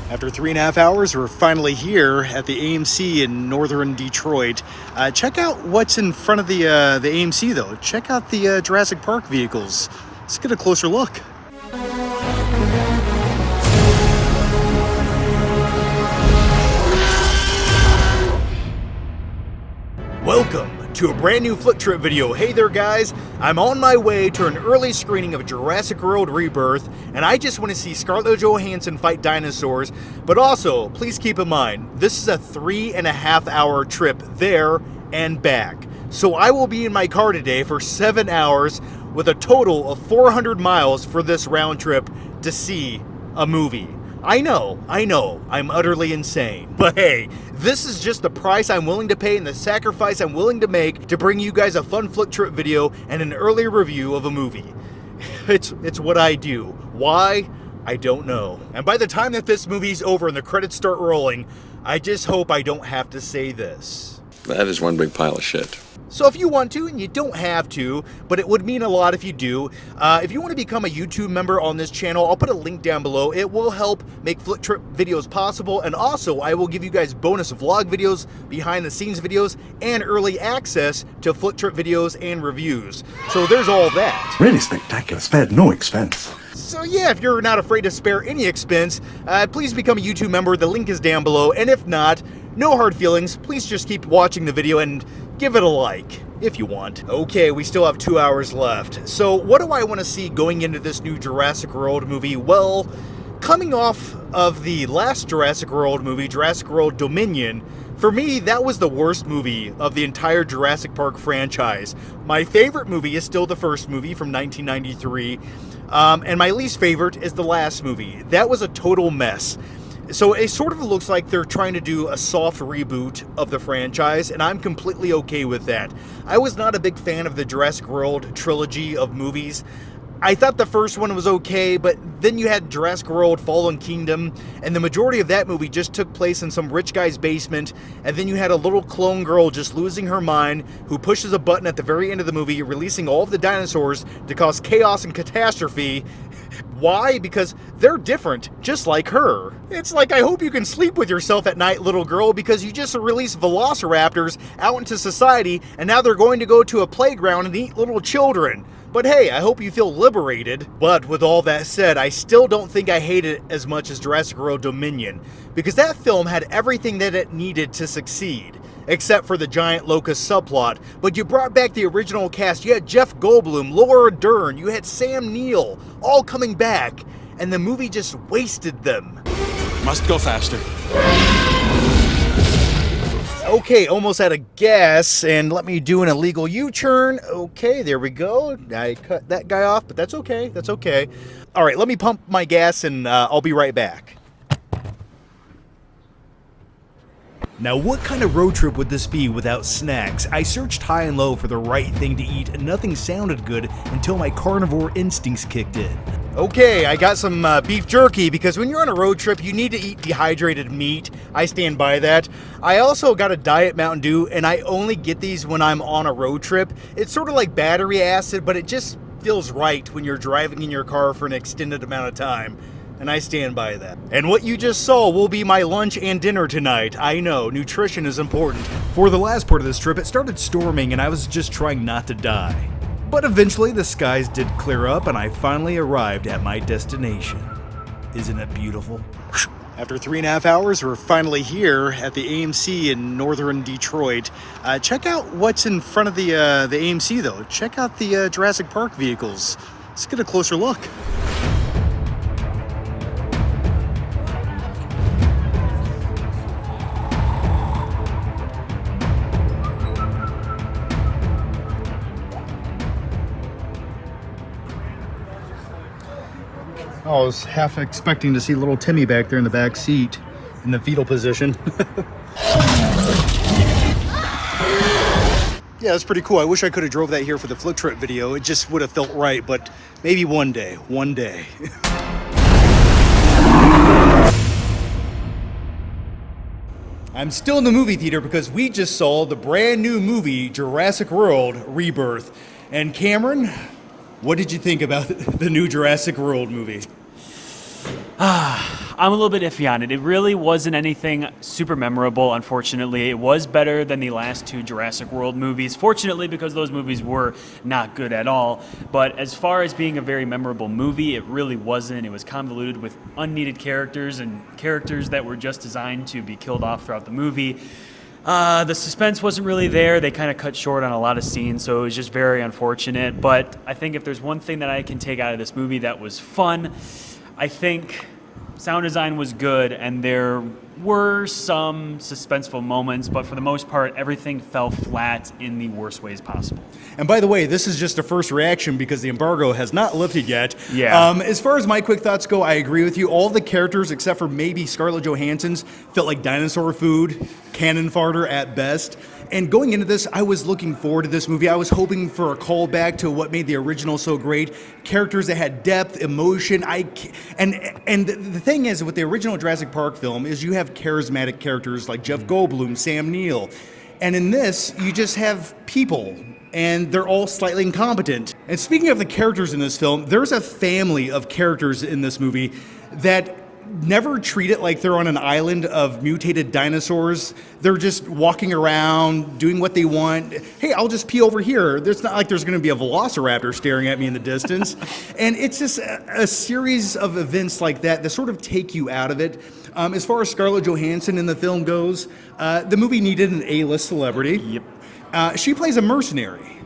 After 3.5 hours, we're finally here at the AMC in northern Detroit. Check out what's in front of the AMC, though. Check out the Jurassic Park vehicles. Let's get a closer look. Welcome to a brand new Flick Trip video. Hey there guys, I'm on my way to an early screening of Jurassic World Rebirth, and I just want to see Scarlett Johansson fight dinosaurs, but also, please keep in mind, this is a 3.5 hour trip there and back. So I will be in my car today for 7 hours with a total of 400 miles for this round trip to see a movie. I know, I'm utterly insane. But hey, this is just the price I'm willing to pay and the sacrifice I'm willing to make to bring you guys a fun Flick Trip video and an early review of a movie. It's what I do. Why? I don't know. And by the time that this movie's over and the credits start rolling, I just hope I don't have to say this. That is one big pile of shit. So if you want to, and you don't have to, but it would mean a lot if you do, if you want to become a YouTube member on this channel, I'll put a link down below. It will help make Flick Trip videos possible, and also I will give you guys bonus vlog videos, behind the scenes videos, and early access to Flick Trip videos and reviews. So there's all that. Really spectacular, spared no expense. So yeah, if you're not afraid to spare any expense, please become a YouTube member. The link is down below, and if not, no hard feelings. Please just keep watching the video and give it a like, if you want. Okay, we still have 2 hours left. So what do I want to see going into this new Jurassic World movie? Well, coming off of the last Jurassic World movie, Jurassic World Dominion, for me, that was the worst movie of the entire Jurassic Park franchise. My favorite movie is still the first movie from 1993, and my least favorite is the last movie. That was a total mess. So it sort of looks like they're trying to do a soft reboot of the franchise, and I'm completely okay with that. I was not a big fan of the Jurassic World trilogy of movies. I thought the first one was okay, but then you had Jurassic World Fallen Kingdom, and the majority of that movie just took place in some rich guy's basement, and then you had a little clone girl just losing her mind who pushes a button at the very end of the movie, releasing all of the dinosaurs to cause chaos and catastrophe. Why? Because they're different, just like her. It's like, I hope you can sleep with yourself at night, little girl, because you just released velociraptors out into society, and now they're going to go to a playground and eat little children. But hey, I hope you feel liberated. But with all that said, I still don't think I hate it as much as Jurassic World Dominion, because that film had everything that it needed to succeed, except for the giant locust subplot. But you brought back the original cast. You had Jeff Goldblum, Laura Dern, you had Sam Neill, all coming back, and the movie just wasted them. Must go faster. Okay, almost out of gas, and let me do an illegal U-turn. Okay, there we go. I cut that guy off, but that's okay. That's okay. All right, let me pump my gas, and I'll be right back. Now, what kind of road trip would this be without snacks? I searched high and low for the right thing to eat, and nothing sounded good until my carnivore instincts kicked in. Okay, I got some beef jerky, because when you're on a road trip, you need to eat dehydrated meat. I stand by that. I also got a Diet Mountain Dew, and I only get these when I'm on a road trip. It's sort of like battery acid, but it just feels right when you're driving in your car for an extended amount of time. And I stand by that. And what you just saw will be my lunch and dinner tonight. I know, nutrition is important. For the last part of this trip, it started storming and I was just trying not to die. But eventually the skies did clear up and I finally arrived at my destination. Isn't it beautiful? After 3.5 hours, we're finally here at the AMC in northern Detroit. Check out what's in front of the AMC, though. Check out the Jurassic Park vehicles. Let's get a closer look. I was half expecting to see little Timmy back there in the back seat in the fetal position. Yeah, that's pretty cool. I wish I could have drove that here for the Flick Trip video. It just would have felt right, but maybe one day. I'm still in the movie theater because we just saw the brand new movie, Jurassic World Rebirth. And Cameron, what did you think about the new Jurassic World movie? I'm a little bit iffy on it. It really wasn't anything super memorable, unfortunately. It was better than the last two Jurassic World movies, fortunately, because those movies were not good at all. But as far as being a very memorable movie, it really wasn't. It was convoluted with unneeded characters and characters that were just designed to be killed off throughout the movie. The suspense wasn't really there. They kind of cut short on a lot of scenes, so it was just very unfortunate. But I think if there's one thing that I can take out of this movie that was fun, I think sound design was good, and there were some suspenseful moments, but for the most part, everything fell flat in the worst ways possible. And by the way, this is just a first reaction because the embargo has not lifted yet. Yeah. As far as my quick thoughts go, I agree with you. All the characters, except for maybe Scarlett Johansson's, felt like dinosaur food, cannon fodder at best. And going into this, I was looking forward to this movie. I was hoping for a callback to what made the original so great. Characters that had depth, emotion. And the thing is, with the original Jurassic Park film, is you have charismatic characters like Jeff Goldblum, Sam Neill. And in this, you just have people, and they're all slightly incompetent. And speaking of the characters in this film, there's a family of characters in this movie that never treat it like they're on an island of mutated dinosaurs. They're just walking around, doing what they want. Hey, I'll just pee over here. It's not like there's going to be a velociraptor staring at me in the distance. And it's just a series of events like that that sort of take you out of it. As far as Scarlett Johansson in the film goes, the movie needed an A-list celebrity. Yep. She plays a mercenary.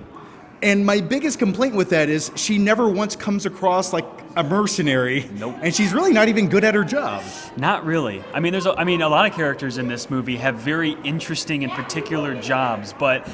And my biggest complaint with that is she never once comes across like a mercenary. Nope. And she's really not even good at her job. Not really. I mean, a lot of characters in this movie have very interesting and particular jobs. But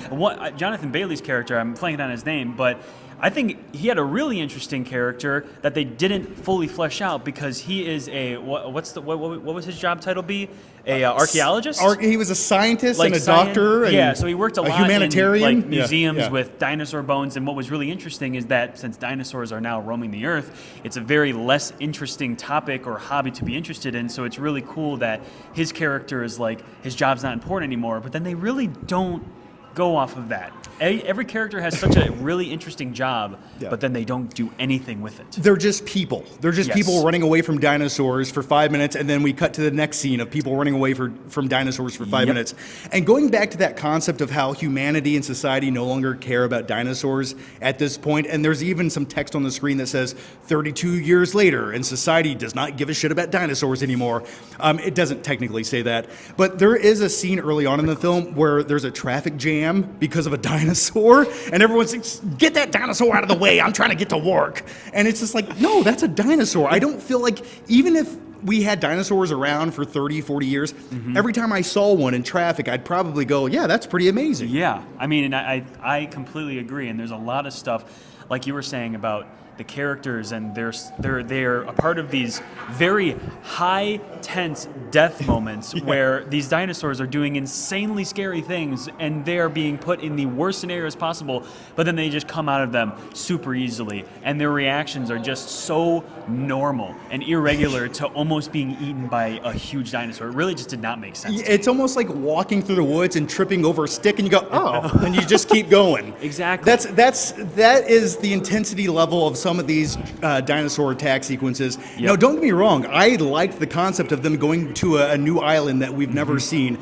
Jonathan Bailey's character, I'm blanking on his name, but I think he had a really interesting character that they didn't fully flesh out because he is a what was his job title be? A archaeologist? He was a scientist and a doctor. And yeah, so he worked a lot humanitarian. in like museums Yeah. with dinosaur bones. And what was really interesting is that since dinosaurs are now roaming the earth, it's a very less interesting topic or hobby to be interested in. So it's really cool that his character is like his job's not important anymore. But then they really don't go off of that. Every character has such a really interesting job, but then they don't do anything with it. They're just people. They're just people running away from dinosaurs for 5 minutes, and then we cut to the next scene of people running away from dinosaurs for 5 minutes. And going back to that concept of how humanity and society no longer care about dinosaurs at this point, and there's even some text on the screen that says 32 years later, and society does not give a shit about dinosaurs anymore. It doesn't technically say that, but there is a scene early on in the film where there's a traffic jam because of a dinosaur, and everyone's like, get that dinosaur out of the way, I'm trying to get to work. And it's just like, no, that's a dinosaur. I don't feel like, even if we had dinosaurs around for 30, 40 years, every time I saw one in traffic, I'd probably go, yeah, that's pretty amazing. Yeah, I mean, and I completely agree, and there's a lot of stuff, like you were saying about the characters, and they're a part of these very high tense death moments where these dinosaurs are doing insanely scary things, and they are being put in the worst scenarios possible, but then they just come out of them super easily, and their reactions are just so normal and irregular to almost being eaten by a huge dinosaur. It really just did not make sense. It's almost like walking through the woods and tripping over a stick, and you go, oh, and you just keep going. Exactly. That is the intensity level of some of these dinosaur attack sequences. Now, don't get me wrong, I liked the concept of them going to a new island that we've never seen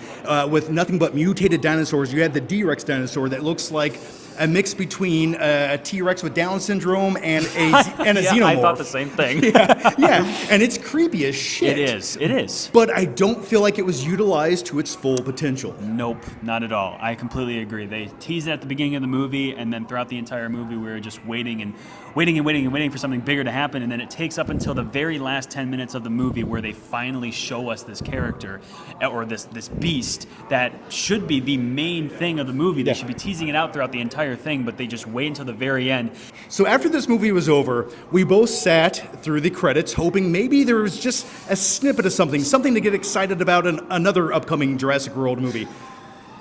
with nothing but mutated dinosaurs. You had the D-Rex dinosaur that looks like a mix between a T-Rex with Down syndrome and a xenomorph. I thought the same thing. And it's creepy as shit. It is. But I don't feel like it was utilized to its full potential. Nope, not at all. I completely agree. They teased it at the beginning of the movie, and then throughout the entire movie, we were just waiting for something bigger to happen, and then it takes up until the very last 10 minutes of the movie where they finally show us this character, or this beast, that should be the main thing of the movie. They should be teasing it out throughout the entire thing, but they just wait until the very end. So after this movie was over, we both sat through the credits hoping maybe there was just a snippet of something to get excited about another upcoming Jurassic World movie.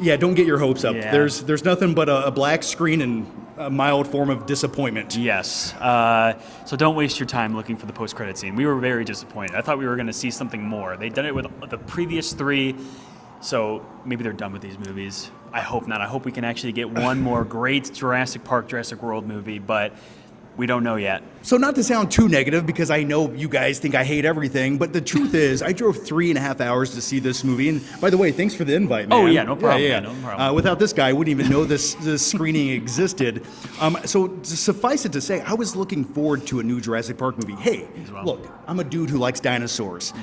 Yeah, don't get your hopes up. Yeah. There's nothing but a black screen and a mild form of disappointment. Yes. So don't waste your time looking for the post-credit scene. We were very disappointed. I thought we were going to see something more. They'd done it with the previous three, so maybe they're done with these movies. I hope not. I hope we can actually get one more great Jurassic Park, Jurassic World movie, but We don't know yet. So not to sound too negative, because I know you guys think I hate everything, but the truth is, I drove 3.5 hours to see this movie. And by the way, thanks for the invite, man. Oh, yeah, no problem. No problem. Without this guy, I wouldn't even know this screening existed. So to suffice it to say, I was looking forward to a new Jurassic Park movie. Hey, look, I'm a dude who likes dinosaurs.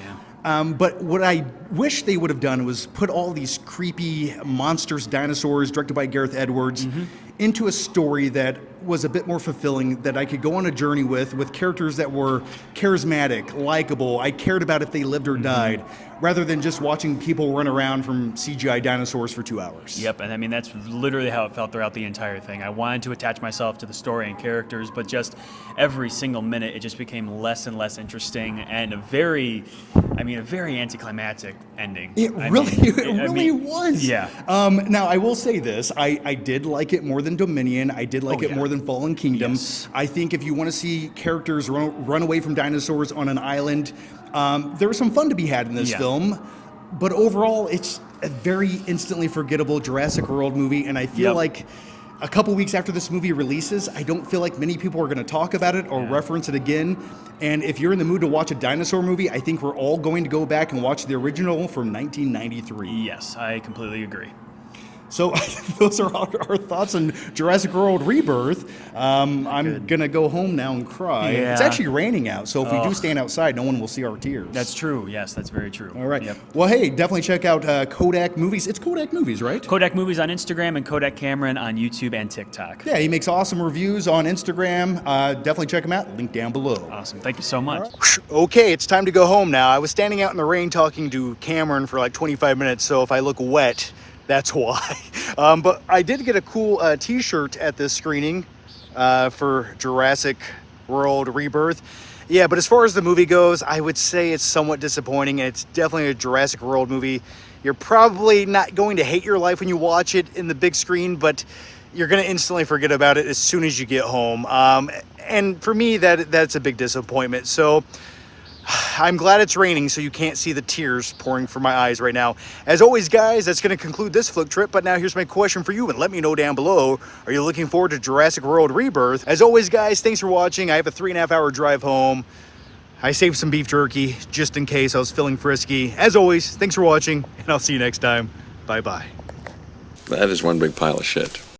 Yeah. But what I wish they would have done was put all these creepy monsters, dinosaurs, directed by Gareth Edwards, into a story that was a bit more fulfilling, that I could go on a journey with characters that were charismatic, likable. I cared about if they lived or died, rather than just watching people run around from CGI dinosaurs for 2 hours. Yep, and I mean, that's literally how it felt throughout the entire thing. I wanted to attach myself to the story and characters, but just every single minute, it just became less and less interesting, and a very anticlimactic ending. It really was. Yeah. Now, I will say this. I did like it more than Dominion. I did like it more than Fallen Kingdom. Yes. I think if you want to see characters run away from dinosaurs on an island, there was some fun to be had in this film. But overall, it's a very instantly forgettable Jurassic World movie, and I feel like a couple weeks after this movie releases, I don't feel like many people are going to talk about it or reference it again. And if you're in the mood to watch a dinosaur movie, I think we're all going to go back and watch the original from 1993. Yes, I completely agree. So those are our thoughts on Jurassic World Rebirth. I'm going to go home now and cry. Yeah. It's actually raining out, so if we do stand outside, no one will see our tears. That's true. Yes, that's very true. All right. Yep. Well, hey, definitely check out Kodak Movies. It's Kodak Movies, right? Kodak Movies on Instagram and Kodak Cameron on YouTube and TikTok. Yeah, he makes awesome reviews on Instagram. Definitely check him out. Link down below. Awesome. Thank you so much. Okay, it's time to go home now. I was standing out in the rain talking to Cameron for like 25 minutes, so if I look wet, that's why. But I did get a cool t-shirt at this screening for Jurassic World Rebirth. Yeah, but as far as the movie goes, I would say it's somewhat disappointing, and it's definitely a Jurassic World movie. You're probably not going to hate your life when you watch it in the big screen, but you're going to instantly forget about it as soon as you get home. And for me, that's a big disappointment. So I'm glad it's raining so you can't see the tears pouring from my eyes right now. As always, guys, that's going to conclude this flick trip, but now here's my question for you, and let me know down below. Are you looking forward to Jurassic World Rebirth? As always, guys, thanks for watching. I have a 3.5 hour drive home. I saved some beef jerky just in case I was feeling frisky. As always, thanks for watching, and I'll see you next time. Bye-bye. That is one big pile of shit.